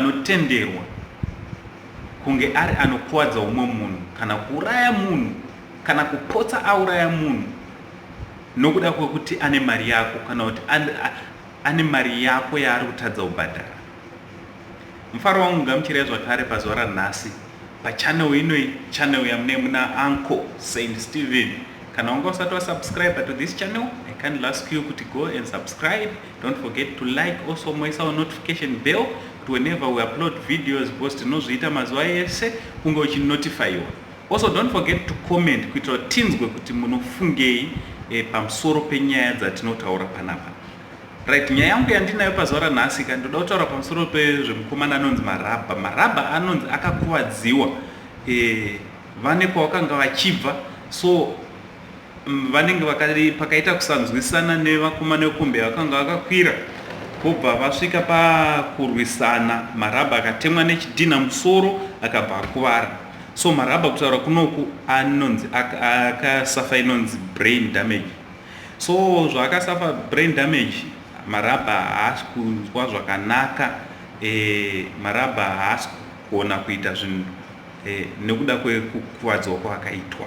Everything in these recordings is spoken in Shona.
anotenderwa kunge ari anokuwadza umwe munhu kana kuuraya munhu kana kupotsa auraya munhu nokuda kwekuti ane mari yako kana kuti ane mari yako yaari kutadza kubhadhara. Mufaro wangu ngamuchirei zvakare pazuva ranhasi pachannel inoi, channel yamune muna Uncle Saint Stephen. Kana wanga usati wasubscribe to this channel, I kindly ask you to go and subscribe. Don't forget to like, also moisa our notification bell to whenever we upload videos post nozviita mazuva ese kunge uchinotifyiwa. Also don't forget to comment kuitira tinzwe kuti munofungei pamusoro penyaya dzatinotaura panapa. Right, nyaya yangu yandinayo pazuva ranhasi ndoda kutaura pamusoro pezvemukomana anonzi Marabha. Marabha anonzi akakuwadziwa vane kwavakanga vachibva, so vanenge pakaita kusanzwisana nevakomana vekumbe vakanga vakakwira pobva vasvika pakurwisana. Marabha akatemwa nechidhina musoro akabva akuvara. So Marabha kutaura kunoku anonzi akasafa inonzi brain damage. So zvaakasafa brain damage, Marabha haasi kunzwa zvakanaka. Marabha haasi kuona kuita zvinhu nekuda kwekukuwadzwa kwakaitwa.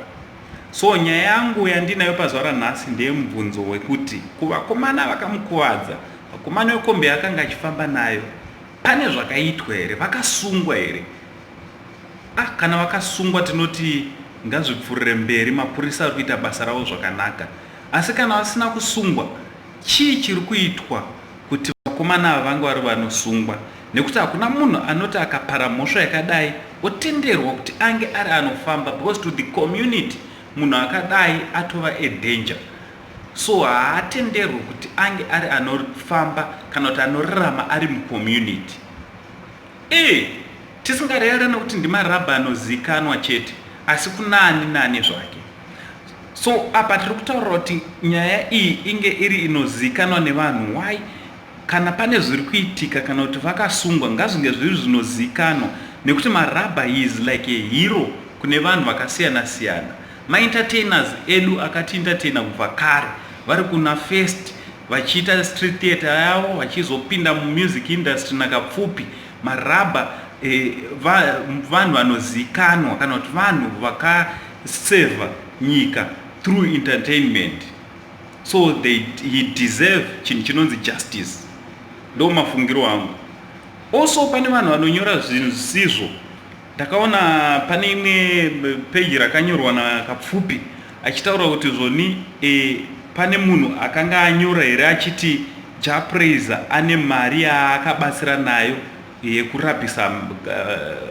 So nyaya yangu yandinayo pazuva ranhasi ndeyemubvunzo wekuti kuvakomana vakamukuwadza, vakomana vekombe akanga achifamba nayo, pane zvakaitwa here? Vakasungwa here? Kana vakasungwa tinoti ngazvipfuurire mberi, mapurisa ari kuita basa ravo zvakanaka. Asi kana vasina kusungwa, chii chiri kuitwa kuti vakomana ava vange vari vanosungwa? Nekuti hakuna munhu anoti akapara mhosva yakadai otenderwa kuti ange ari anofamba, because to the community munhu akadai atova a danger. So haatenderwi kuti ange ari anofamba kana kuti anorarama ari mucommunity. Tisingareyana kuti ndiMarabha anozikanwa chete, asi kunani nani zvake. So apa tiri kutaura kuti nyaya iyi inge iri inozikanwa nevanhu. Why? Kana pane zviri kuitika kana kuti vakasungwa ngazvinge zviri zvinozikanwa, nekuti Marabha is like a hero kune vanhu vakasiyana siyana. Maentertainers edu akati entertaina kubva kare, vari kuna first vachiita street theater yavo vachizopinda music industry nakapfupi. Marabha vanhu vanozikanwa kana kuti vanhu vakaseva nyika through entertainment. So he deserve chinhu chinonzi justice. Ndo mafungiro angu. Also pane vanhu vanonyora zvinhu zvisizvo. Ndakaona pane imwe page rakanyorwa naKapfpupi achitaura kuti zvoni pane munhu akanga anyora here achiti Japraiser ane mari yaakabatsira nayo yekurapisa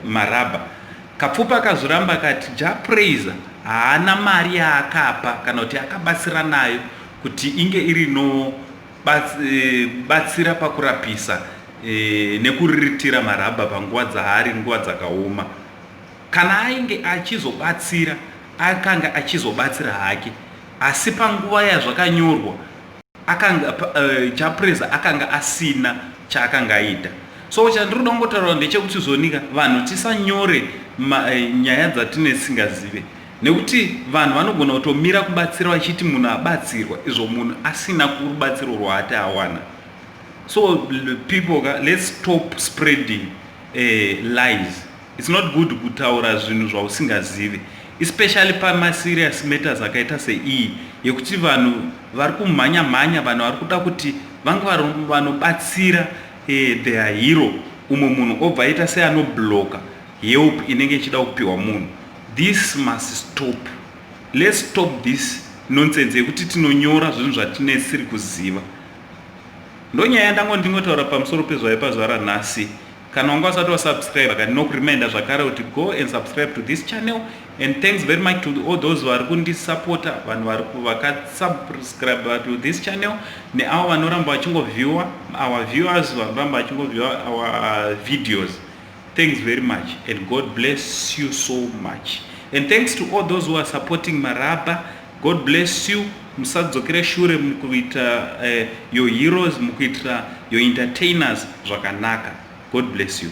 Marabha. Kapfpupi akazoramba akati Japraiser haana mari yaakapa kana kuti akabatsira nayo kuti inge iri nobatsira pakurapisa nekuriritira Marabha panguva dzaari nguva dzakaoma. Kana ainge achizobatsira akanga achizobatsira hake, asi panguva yazvakanyorwa Japraiser akanga asina chaakanga aita. So chandiri kuda kungotaura ndechekuti zonika vanhu tisanyore nyaya dzatinesingazive, nekuti vanhu vanogona kutomira kubatsira vachiti munhu abatsirwa izvo munhu asina kurubatsiro rwaati awana. So people, let's stop spreading lies. It's not good kutaura zvinhu zvausingazive, especially pama serious matters akaita seiyi yekuti vanhu vari kumhanya-mhanya, vanhu vari kuda kuti vange vanobatsira their hero, umwe munhu obva aita seanobloka help inenge ichida kupiwa munhu. This must stop. Let's stop this nonsense yekuti tinonyora zvinhu zvatinesiri kuziva. Ndonyaya yandingotaura pamusoro pezvaipa pazuva ranhasi. Kana wanga usati wasubscribe ndinokureminder zvakare kuti go and subscribe to this channel, and thanks very much to all those vari kundisupporta, vanhu vakasubscribe to this channel, neavo vanoramba vachingoviewa, our viewers vanoramba vachingoviewa our videos. Thanks very much and God bless you so much. And thanks to all those who are supporting Marabha. God bless you. Musadzokere shure mukuita your heroes, mukuita your entertainers zvakanaka. God bless you.